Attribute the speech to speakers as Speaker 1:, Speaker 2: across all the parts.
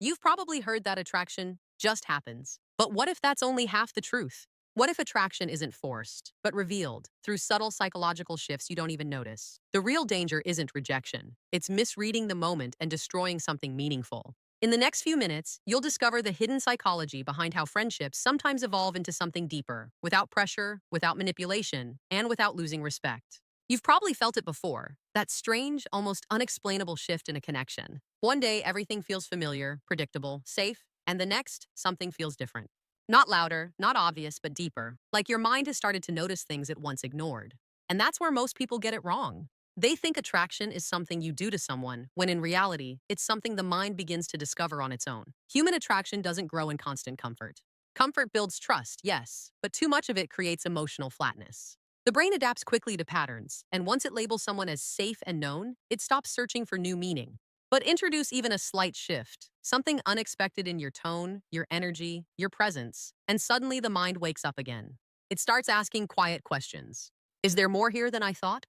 Speaker 1: You've probably heard that attraction just happens. But what if that's only half the truth? What if attraction isn't forced, but revealed through subtle psychological shifts you don't even notice? The real danger isn't rejection, it's misreading the moment and destroying something meaningful. In the next few minutes, you'll discover the hidden psychology behind how friendships sometimes evolve into something deeper, without pressure, without manipulation, and without losing respect. You've probably felt it before, that strange, almost unexplainable shift in a connection. One day, everything feels familiar, predictable, safe, and the next, something feels different. Not louder, not obvious, but deeper, like your mind has started to notice things it once ignored. And that's where most people get it wrong. They think attraction is something you do to someone, when in reality, it's something the mind begins to discover on its own. Human attraction doesn't grow in constant comfort. Comfort builds trust, yes, but too much of it creates emotional flatness. The brain adapts quickly to patterns, and once it labels someone as safe and known, it stops searching for new meaning. But introduce even a slight shift, something unexpected in your tone, your energy, your presence, and suddenly the mind wakes up again. It starts asking quiet questions. Is there more here than I thought?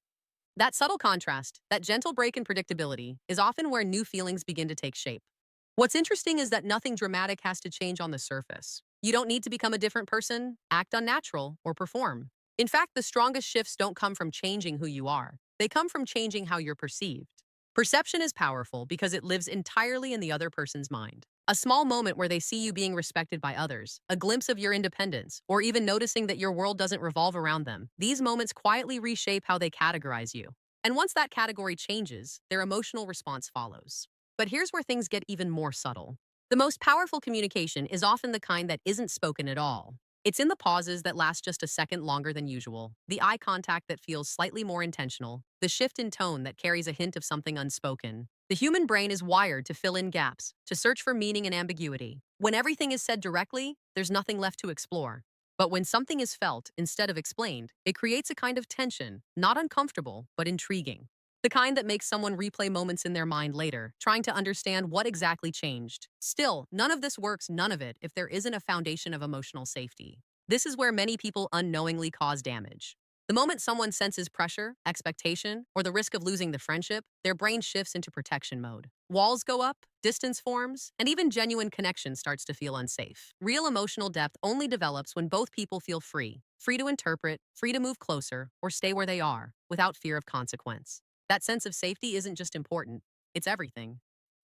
Speaker 1: That subtle contrast, that gentle break in predictability, is often where new feelings begin to take shape. What's interesting is that nothing dramatic has to change on the surface. You don't need to become a different person, act unnatural, or perform. In fact, the strongest shifts don't come from changing who you are. They come from changing how you're perceived. Perception is powerful because it lives entirely in the other person's mind. A small moment where they see you being respected by others, a glimpse of your independence, or even noticing that your world doesn't revolve around them, these moments quietly reshape how they categorize you. And once that category changes, their emotional response follows. But here's where things get even more subtle. The most powerful communication is often the kind that isn't spoken at all. It's in the pauses that last just a second longer than usual, the eye contact that feels slightly more intentional, the shift in tone that carries a hint of something unspoken. The human brain is wired to fill in gaps, to search for meaning and ambiguity. When everything is said directly, there's nothing left to explore. But when something is felt instead of explained, it creates a kind of tension, not uncomfortable, but intriguing. The kind that makes someone replay moments in their mind later, trying to understand what exactly changed. Still, none of this works, none of it, if there isn't a foundation of emotional safety. This is where many people unknowingly cause damage. The moment someone senses pressure, expectation, or the risk of losing the friendship, their brain shifts into protection mode. Walls go up, distance forms, and even genuine connection starts to feel unsafe. Real emotional depth only develops when both people feel free to interpret, free to move closer, or stay where they are, without fear of consequence. That sense of safety isn't just important, it's everything.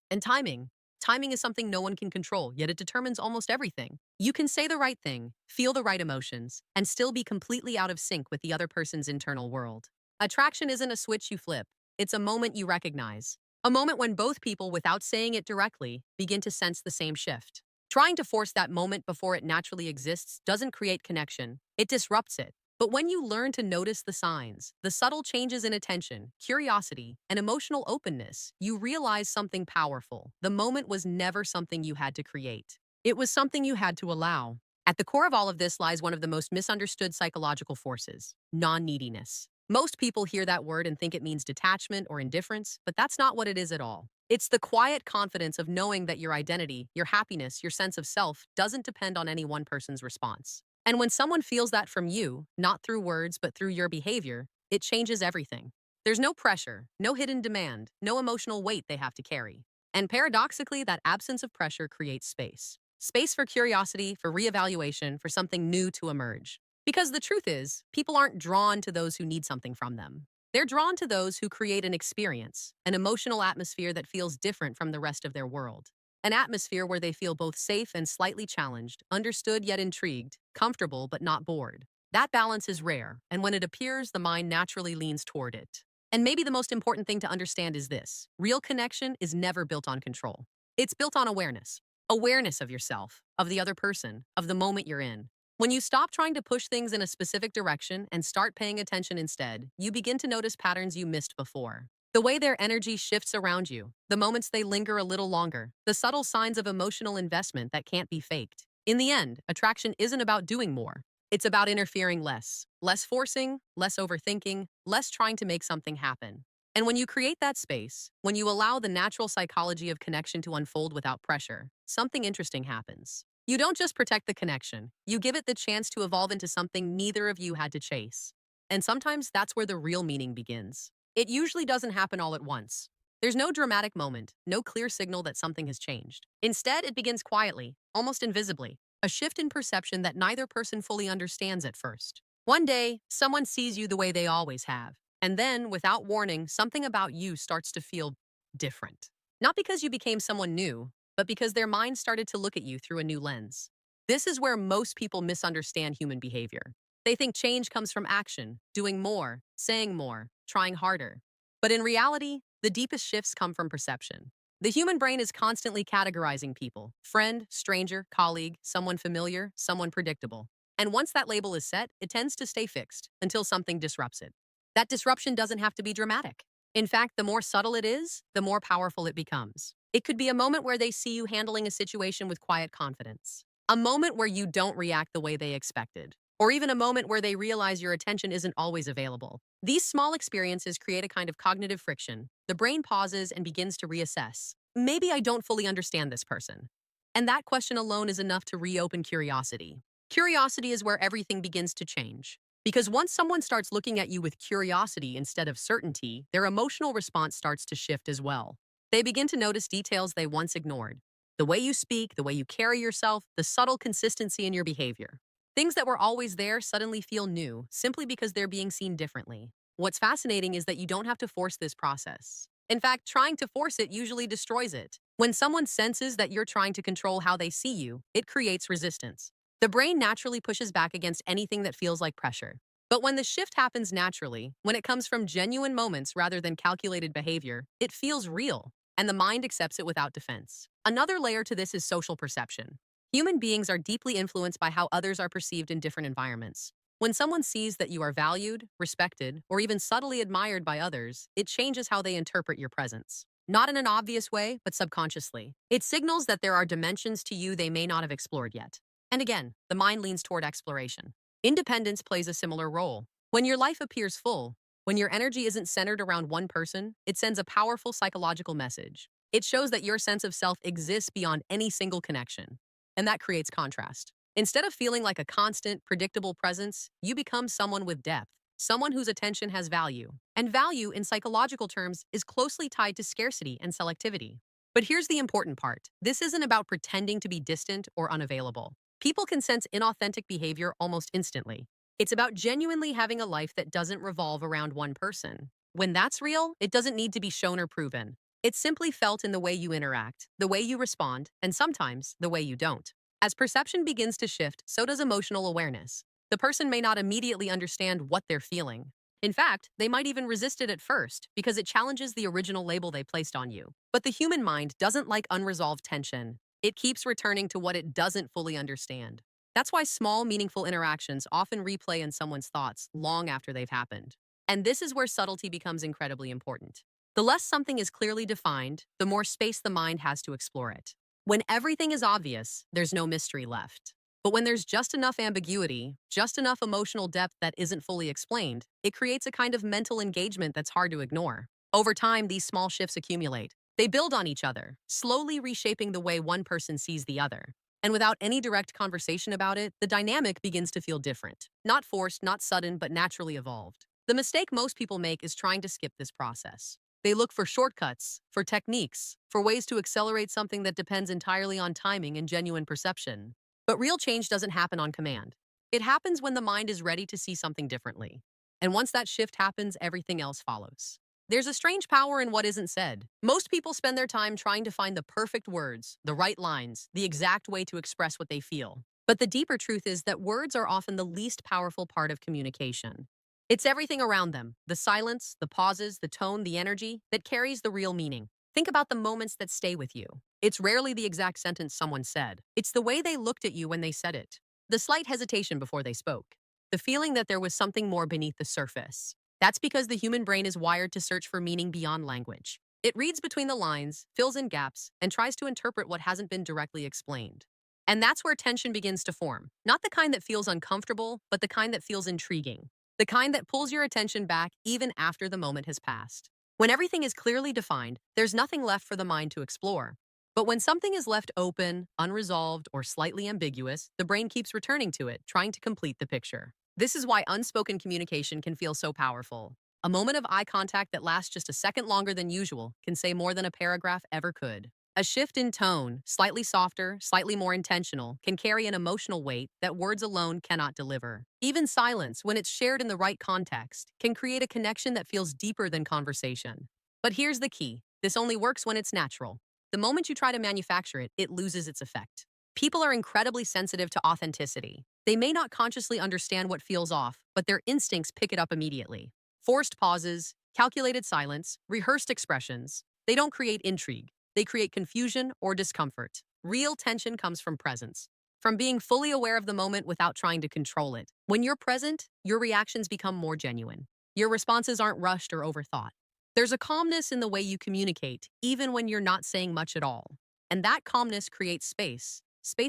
Speaker 1: And timing. Timing is something no one can control, yet it determines almost everything. You can say the right thing, feel the right emotions, and still be completely out of sync with the other person's internal world. Attraction isn't a switch you flip, it's a moment you recognize. A moment when both people, without saying it directly, begin to sense the same shift. Trying to force that moment before it naturally exists doesn't create connection, it disrupts it. But when you learn to notice the signs, the subtle changes in attention, curiosity, and emotional openness, you realize something powerful. The moment was never something you had to create. It was something you had to allow. At the core of all of this lies one of the most misunderstood psychological forces, non-neediness. Most people hear that word and think it means detachment or indifference, but that's not what it is at all. It's the quiet confidence of knowing that your identity, your happiness, your sense of self doesn't depend on any one person's response. And when someone feels that from you, not through words but through your behavior, it changes everything. There's no pressure, no hidden demand, no emotional weight they have to carry. And paradoxically, that absence of pressure creates space. Space for curiosity, for reevaluation, for something new to emerge. Because the truth is, people aren't drawn to those who need something from them. They're drawn to those who create an experience, an emotional atmosphere that feels different from the rest of their world. An atmosphere where they feel both safe and slightly challenged, understood yet intrigued, comfortable but not bored. That balance is rare, and when it appears, the mind naturally leans toward it. And maybe the most important thing to understand is this: real connection is never built on control. It's built on awareness. Awareness of yourself, of the other person, of the moment you're in. When you stop trying to push things in a specific direction and start paying attention instead, you begin to notice patterns you missed before. The way their energy shifts around you, the moments they linger a little longer, the subtle signs of emotional investment that can't be faked. In the end, attraction isn't about doing more. It's about interfering less. Less forcing, less overthinking, less trying to make something happen. And when you create that space, when you allow the natural psychology of connection to unfold without pressure, something interesting happens. You don't just protect the connection, you give it the chance to evolve into something neither of you had to chase. And sometimes that's where the real meaning begins. It usually doesn't happen all at once. There's no dramatic moment, no clear signal that something has changed. Instead, it begins quietly, almost invisibly, a shift in perception that neither person fully understands at first. One day, someone sees you the way they always have, and then, without warning, something about you starts to feel different. Not because you became someone new, but because their mind started to look at you through a new lens. This is where most people misunderstand human behavior. They think change comes from action, doing more, saying more, trying harder. But in reality, the deepest shifts come from perception. The human brain is constantly categorizing people: friend, stranger, colleague, someone familiar, someone predictable. And once that label is set, it tends to stay fixed until something disrupts it. That disruption doesn't have to be dramatic. In fact, the more subtle it is, the more powerful it becomes. It could be a moment where they see you handling a situation with quiet confidence, a moment where you don't react the way they expected, or even a moment where they realize your attention isn't always available. These small experiences create a kind of cognitive friction. The brain pauses and begins to reassess. Maybe I don't fully understand this person. And that question alone is enough to reopen curiosity. Curiosity is where everything begins to change. Because once someone starts looking at you with curiosity instead of certainty, their emotional response starts to shift as well. They begin to notice details they once ignored: the way you speak, the way you carry yourself, the subtle consistency in your behavior. Things that were always there suddenly feel new, simply because they're being seen differently. What's fascinating is that you don't have to force this process. In fact, trying to force it usually destroys it. When someone senses that you're trying to control how they see you, it creates resistance. The brain naturally pushes back against anything that feels like pressure. But when the shift happens naturally, when it comes from genuine moments rather than calculated behavior, it feels real, and the mind accepts it without defense. Another layer to this is social perception. Human beings are deeply influenced by how others are perceived in different environments. When someone sees that you are valued, respected, or even subtly admired by others, it changes how they interpret your presence. Not in an obvious way, but subconsciously. It signals that there are dimensions to you they may not have explored yet. And again, the mind leans toward exploration. Independence plays a similar role. When your life appears full, when your energy isn't centered around one person, it sends a powerful psychological message. It shows that your sense of self exists beyond any single connection. And that creates contrast. Instead of feeling like a constant, predictable presence, you become someone with depth, someone whose attention has value. And value, in psychological terms, is closely tied to scarcity and selectivity. But here's the important part: this isn't about pretending to be distant or unavailable. People can sense inauthentic behavior almost instantly. It's about genuinely having a life that doesn't revolve around one person. When that's real, it doesn't need to be shown or proven. It's simply felt in the way you interact, the way you respond, and sometimes the way you don't. As perception begins to shift, so does emotional awareness. The person may not immediately understand what they're feeling. In fact, they might even resist it at first because it challenges the original label they placed on you. But the human mind doesn't like unresolved tension. It keeps returning to what it doesn't fully understand. That's why small, meaningful interactions often replay in someone's thoughts long after they've happened. And this is where subtlety becomes incredibly important. The less something is clearly defined, the more space the mind has to explore it. When everything is obvious, there's no mystery left. But when there's just enough ambiguity, just enough emotional depth that isn't fully explained, it creates a kind of mental engagement that's hard to ignore. Over time, these small shifts accumulate. They build on each other, slowly reshaping the way one person sees the other. And without any direct conversation about it, the dynamic begins to feel different. Not forced, not sudden, but naturally evolved. The mistake most people make is trying to skip this process. They look for shortcuts, for techniques, for ways to accelerate something that depends entirely on timing and genuine perception. But real change doesn't happen on command. It happens when the mind is ready to see something differently. And once that shift happens, everything else follows. There's a strange power in what isn't said. Most people spend their time trying to find the perfect words, the right lines, the exact way to express what they feel. But the deeper truth is that words are often the least powerful part of communication. It's everything around them: the silence, the pauses, the tone, the energy that carries the real meaning. Think about the moments that stay with you. It's rarely the exact sentence someone said. It's the way they looked at you when they said it, the slight hesitation before they spoke, the feeling that there was something more beneath the surface. That's because the human brain is wired to search for meaning beyond language. It reads between the lines, fills in gaps, and tries to interpret what hasn't been directly explained. And that's where tension begins to form. Not the kind that feels uncomfortable, but the kind that feels intriguing. The kind that pulls your attention back even after the moment has passed. When everything is clearly defined, there's nothing left for the mind to explore. But when something is left open, unresolved, or slightly ambiguous, the brain keeps returning to it, trying to complete the picture. This is why unspoken communication can feel so powerful. A moment of eye contact that lasts just a second longer than usual can say more than a paragraph ever could. A shift in tone, slightly softer, slightly more intentional, can carry an emotional weight that words alone cannot deliver. Even silence, when it's shared in the right context, can create a connection that feels deeper than conversation. But here's the key. This only works when it's natural. The moment you try to manufacture it, it loses its effect. People are incredibly sensitive to authenticity. They may not consciously understand what feels off, but their instincts pick it up immediately. Forced pauses, calculated silence, rehearsed expressions, they don't create intrigue. They create confusion or discomfort. Real tension comes from presence, from being fully aware of the moment without trying to control it. When you're present, your reactions become more genuine. Your responses aren't rushed or overthought. There's a calmness in the way you communicate, even when you're not saying much at all. And that calmness creates space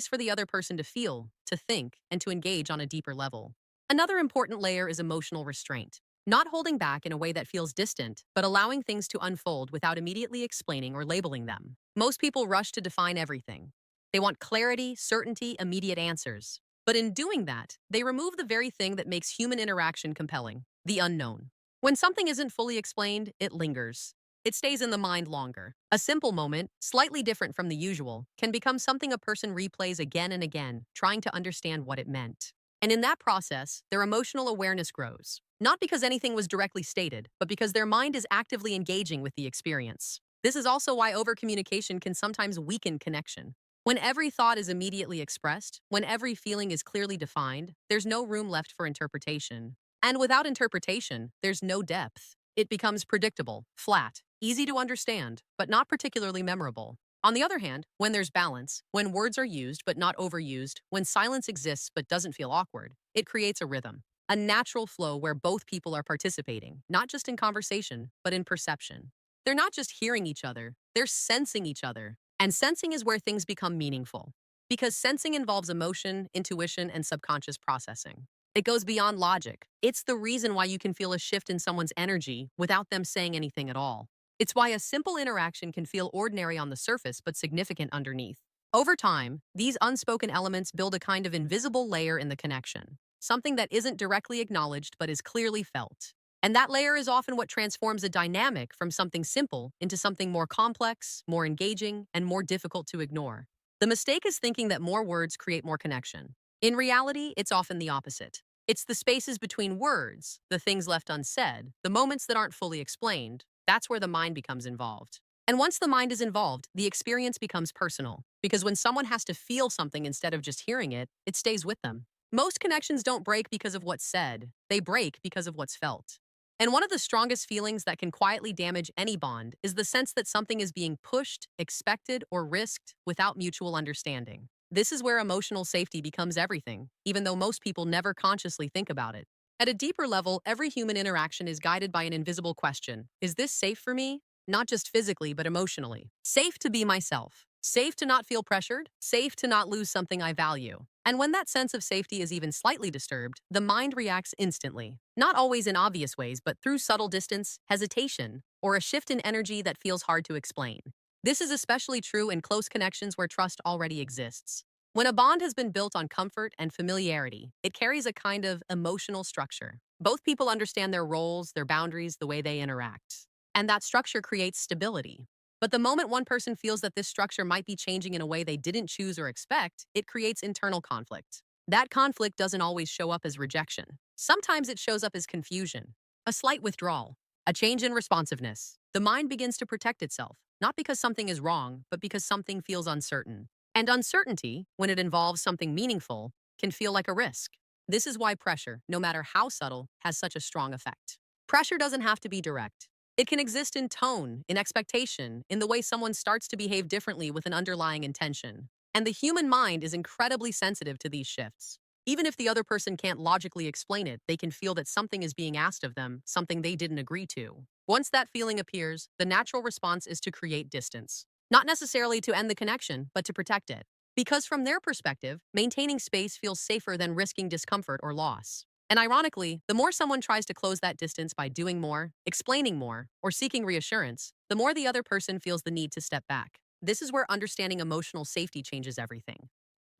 Speaker 1: for the other person to feel, to think, and to engage on a deeper level. Another important layer is emotional restraint. Not holding back in a way that feels distant, but allowing things to unfold without immediately explaining or labeling them. Most people rush to define everything. They want clarity, certainty, immediate answers. But in doing that, they remove the very thing that makes human interaction compelling, the unknown. When something isn't fully explained, it lingers. It stays in the mind longer. A simple moment, slightly different from the usual, can become something a person replays again and again, trying to understand what it meant. And in that process, their emotional awareness grows. Not because anything was directly stated, but because their mind is actively engaging with the experience. This is also why overcommunication can sometimes weaken connection. When every thought is immediately expressed, when every feeling is clearly defined, there's no room left for interpretation. And without interpretation, there's no depth. It becomes predictable, flat, easy to understand, but not particularly memorable. On the other hand, when there's balance, when words are used but not overused, when silence exists but doesn't feel awkward, it creates a rhythm, a natural flow where both people are participating, not just in conversation, but in perception. They're not just hearing each other, they're sensing each other. And sensing is where things become meaningful. Because sensing involves emotion, intuition, and subconscious processing. It goes beyond logic. It's the reason why you can feel a shift in someone's energy without them saying anything at all. It's why a simple interaction can feel ordinary on the surface but significant underneath. Over time, these unspoken elements build a kind of invisible layer in the connection, something that isn't directly acknowledged but is clearly felt. And that layer is often what transforms a dynamic from something simple into something more complex, more engaging, and more difficult to ignore. The mistake is thinking that more words create more connection. In reality, it's often the opposite. It's the spaces between words, the things left unsaid, the moments that aren't fully explained. That's where the mind becomes involved. And once the mind is involved, the experience becomes personal. Because when someone has to feel something instead of just hearing it, it stays with them. Most connections don't break because of what's said, they break because of what's felt. And one of the strongest feelings that can quietly damage any bond is the sense that something is being pushed, expected, or risked without mutual understanding. This is where emotional safety becomes everything, even though most people never consciously think about it. At a deeper level, every human interaction is guided by an invisible question. Is this safe for me? Not just physically, but emotionally. Safe to be myself. Safe to not feel pressured. Safe to not lose something I value. And when that sense of safety is even slightly disturbed, the mind reacts instantly. Not always in obvious ways, but through subtle distance, hesitation, or a shift in energy that feels hard to explain. This is especially true in close connections where trust already exists. When a bond has been built on comfort and familiarity, it carries a kind of emotional structure. Both people understand their roles, their boundaries, the way they interact. And that structure creates stability. But the moment one person feels that this structure might be changing in a way they didn't choose or expect, it creates internal conflict. That conflict doesn't always show up as rejection. Sometimes it shows up as confusion, a slight withdrawal, a change in responsiveness. The mind begins to protect itself, not because something is wrong, but because something feels uncertain. And uncertainty, when it involves something meaningful, can feel like a risk. This is why pressure, no matter how subtle, has such a strong effect. Pressure doesn't have to be direct. It can exist in tone, in expectation, in the way someone starts to behave differently with an underlying intention. And the human mind is incredibly sensitive to these shifts. Even if the other person can't logically explain it, they can feel that something is being asked of them, something they didn't agree to. Once that feeling appears, the natural response is to create distance. Not necessarily to end the connection, but to protect it. Because from their perspective, maintaining space feels safer than risking discomfort or loss. And ironically, the more someone tries to close that distance by doing more, explaining more, or seeking reassurance, the more the other person feels the need to step back. This is where understanding emotional safety changes everything.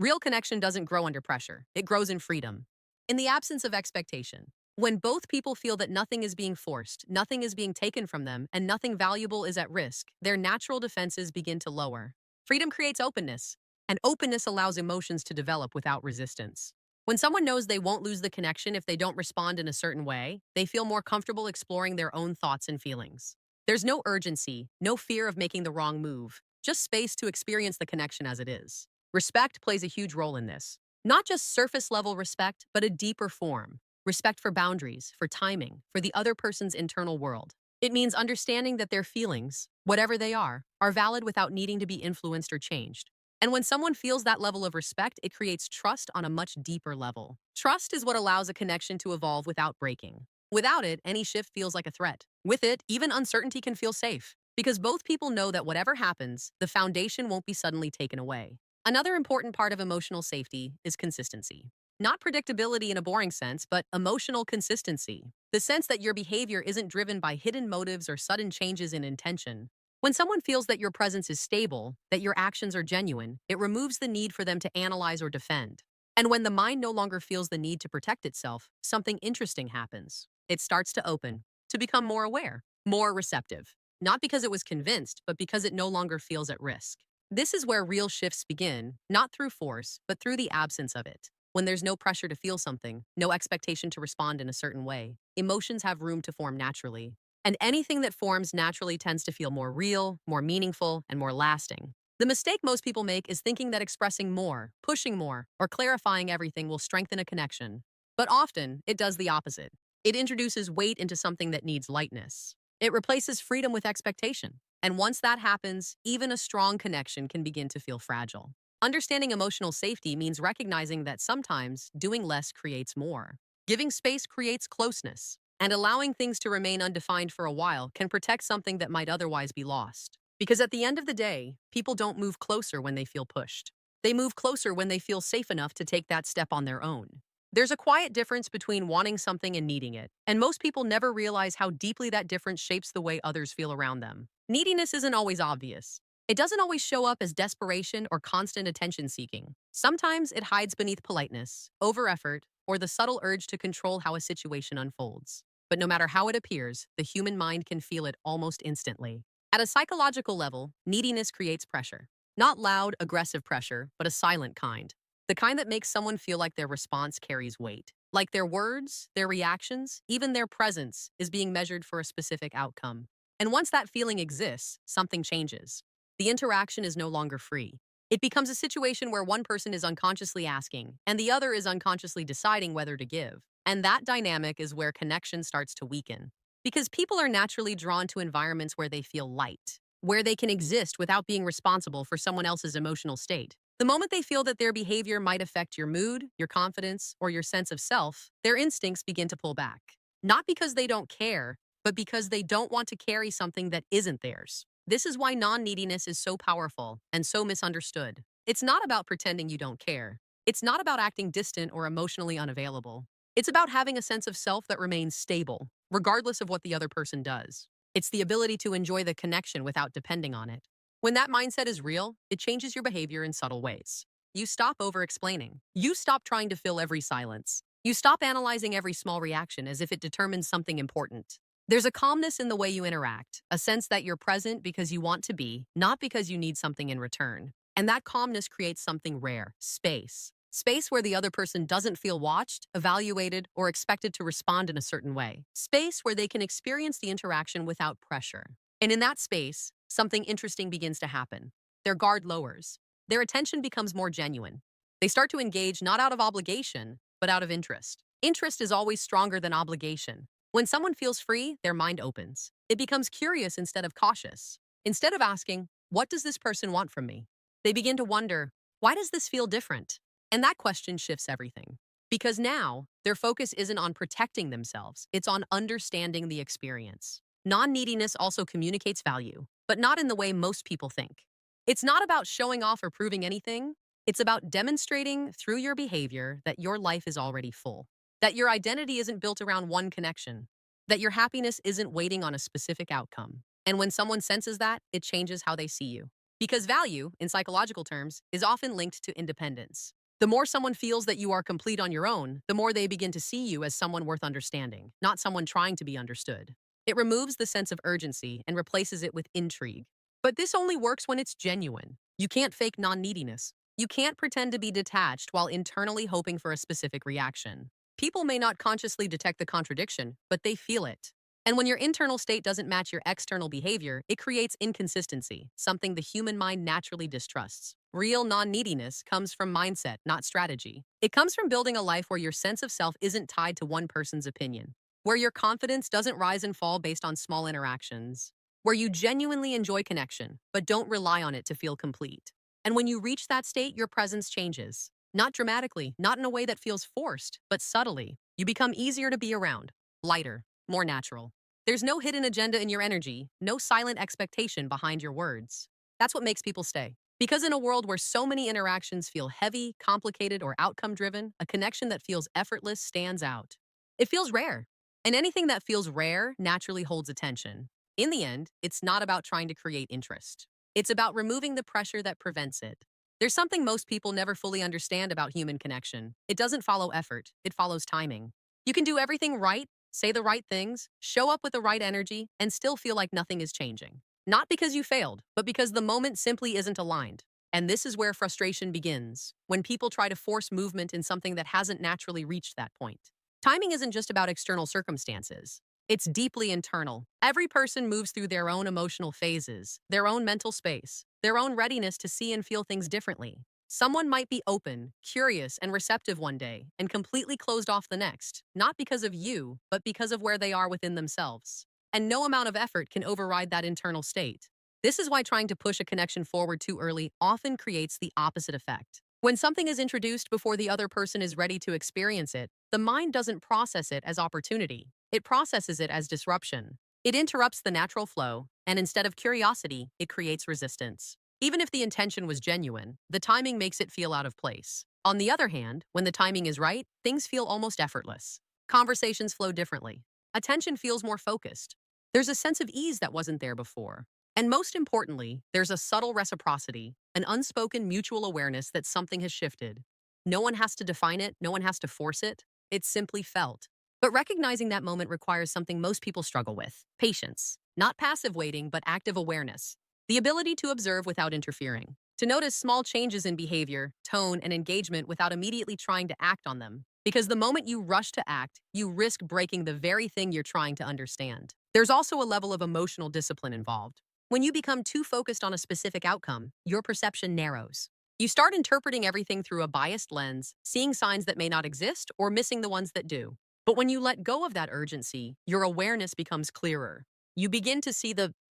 Speaker 1: Real connection doesn't grow under pressure, it grows in freedom. In the absence of expectation. When both people feel that nothing is being forced, nothing is being taken from them, and nothing valuable is at risk, their natural defenses begin to lower. Freedom creates openness, and openness allows emotions to develop without resistance. When someone knows they won't lose the connection if they don't respond in a certain way, they feel more comfortable exploring their own thoughts and feelings. There's no urgency, no fear of making the wrong move, just space to experience the connection as it is. Respect plays a huge role in this. Not just surface level respect, but a deeper form. Respect for boundaries, for timing, for the other person's internal world. It means understanding that their feelings, whatever they are valid without needing to be influenced or changed. And when someone feels that level of respect, it creates trust on a much deeper level. Trust is what allows a connection to evolve without breaking. Without it, any shift feels like a threat. With it, even uncertainty can feel safe, because both people know that whatever happens, the foundation won't be suddenly taken away. Another important part of emotional safety is consistency. Not predictability in a boring sense, but emotional consistency. The sense that your behavior isn't driven by hidden motives or sudden changes in intention. When someone feels that your presence is stable, that your actions are genuine, it removes the need for them to analyze or defend. And when the mind no longer feels the need to protect itself, something interesting happens. It starts to open, to become more aware, more receptive. Not because it was convinced, but because it no longer feels at risk. This is where real shifts begin, not through force, but through the absence of it. When there's no pressure to feel something, no expectation to respond in a certain way, emotions have room to form naturally. And anything that forms naturally tends to feel more real, more meaningful, and more lasting. The mistake most people make is thinking that expressing more, pushing more, or clarifying everything will strengthen a connection. But often, it does the opposite. It introduces weight into something that needs lightness. It replaces freedom with expectation. And once that happens, even a strong connection can begin to feel fragile. Understanding emotional safety means recognizing that sometimes doing less creates more. Giving space creates closeness, and allowing things to remain undefined for a while can protect something that might otherwise be lost. Because at the end of the day, people don't move closer when they feel pushed. They move closer when they feel safe enough to take that step on their own. There's a quiet difference between wanting something and needing it, and most people never realize how deeply that difference shapes the way others feel around them. Neediness isn't always obvious. It doesn't always show up as desperation or constant attention seeking. Sometimes it hides beneath politeness, over-effort, or the subtle urge to control how a situation unfolds. But no matter how it appears, the human mind can feel it almost instantly. At a psychological level, neediness creates pressure. Not loud, aggressive pressure, but a silent kind. The kind that makes someone feel like their response carries weight. Like their words, their reactions, even their presence is being measured for a specific outcome. And once that feeling exists, something changes. The interaction is no longer free. It becomes a situation where one person is unconsciously asking, and the other is unconsciously deciding whether to give. And that dynamic is where connection starts to weaken. Because people are naturally drawn to environments where they feel light, where they can exist without being responsible for someone else's emotional state. The moment they feel that their behavior might affect your mood, your confidence, or your sense of self, their instincts begin to pull back. Not because they don't care, but because they don't want to carry something that isn't theirs. This is why non-neediness is so powerful and so misunderstood. It's not about pretending you don't care. It's not about acting distant or emotionally unavailable. It's about having a sense of self that remains stable, regardless of what the other person does. It's the ability to enjoy the connection without depending on it. When that mindset is real, it changes your behavior in subtle ways. You stop over-explaining. You stop trying to fill every silence. You stop analyzing every small reaction as if it determines something important. There's a calmness in the way you interact, a sense that you're present because you want to be, not because you need something in return. And that calmness creates something rare, space. Space where the other person doesn't feel watched, evaluated, or expected to respond in a certain way. Space where they can experience the interaction without pressure. And in that space, something interesting begins to happen. Their guard lowers. Their attention becomes more genuine. They start to engage not out of obligation, but out of interest. Interest is always stronger than obligation. When someone feels free, their mind opens. It becomes curious instead of cautious. Instead of asking, "What does this person want from me?" they begin to wonder, "Why does this feel different?" And that question shifts everything. Because now, their focus isn't on protecting themselves, it's on understanding the experience. Non-neediness also communicates value, but not in the way most people think. It's not about showing off or proving anything. It's about demonstrating through your behavior that your life is already full. That your identity isn't built around one connection. That your happiness isn't waiting on a specific outcome. And when someone senses that, it changes how they see you. Because value, in psychological terms, is often linked to independence. The more someone feels that you are complete on your own, the more they begin to see you as someone worth understanding, not someone trying to be understood. It removes the sense of urgency and replaces it with intrigue. But this only works when it's genuine. You can't fake non-neediness. You can't pretend to be detached while internally hoping for a specific reaction. People may not consciously detect the contradiction, but they feel it. And when your internal state doesn't match your external behavior, it creates inconsistency, something the human mind naturally distrusts. Real non-neediness comes from mindset, not strategy. It comes from building a life where your sense of self isn't tied to one person's opinion, where your confidence doesn't rise and fall based on small interactions, where you genuinely enjoy connection, but don't rely on it to feel complete. And when you reach that state, your presence changes. Not dramatically, not in a way that feels forced, but subtly. You become easier to be around, lighter, more natural. There's no hidden agenda in your energy, no silent expectation behind your words. That's what makes people stay. Because in a world where so many interactions feel heavy, complicated, or outcome driven, a connection that feels effortless stands out. It feels rare. And anything that feels rare naturally holds attention. In the end, it's not about trying to create interest. It's about removing the pressure that prevents it. There's something most people never fully understand about human connection. It doesn't follow effort, it follows timing. You can do everything right, say the right things, show up with the right energy, and still feel like nothing is changing. Not because you failed, but because the moment simply isn't aligned. And this is where frustration begins, when people try to force movement in something that hasn't naturally reached that point. Timing isn't just about external circumstances. It's deeply internal. Every person moves through their own emotional phases, their own mental space, their own readiness to see and feel things differently. Someone might be open, curious, and receptive one day, and completely closed off the next, not because of you, but because of where they are within themselves. And no amount of effort can override that internal state. This is why trying to push a connection forward too early often creates the opposite effect. When something is introduced before the other person is ready to experience it, the mind doesn't process it as opportunity. It processes it as disruption. It interrupts the natural flow, and instead of curiosity, it creates resistance. Even if the intention was genuine, the timing makes it feel out of place. On the other hand, when the timing is right, things feel almost effortless. Conversations flow differently. Attention feels more focused. There's a sense of ease that wasn't there before. And most importantly, there's a subtle reciprocity, an unspoken mutual awareness that something has shifted. No one has to define it, no one has to force it. It's simply felt. But recognizing that moment requires something most people struggle with: patience. Not passive waiting, but active awareness. The ability to observe without interfering. To notice small changes in behavior, tone, and engagement without immediately trying to act on them. Because the moment you rush to act, you risk breaking the very thing you're trying to understand. There's also a level of emotional discipline involved. When you become too focused on a specific outcome, your perception narrows. You start interpreting everything through a biased lens, seeing signs that may not exist or missing the ones that do. But when you let go of that urgency, your awareness becomes clearer. You begin to see the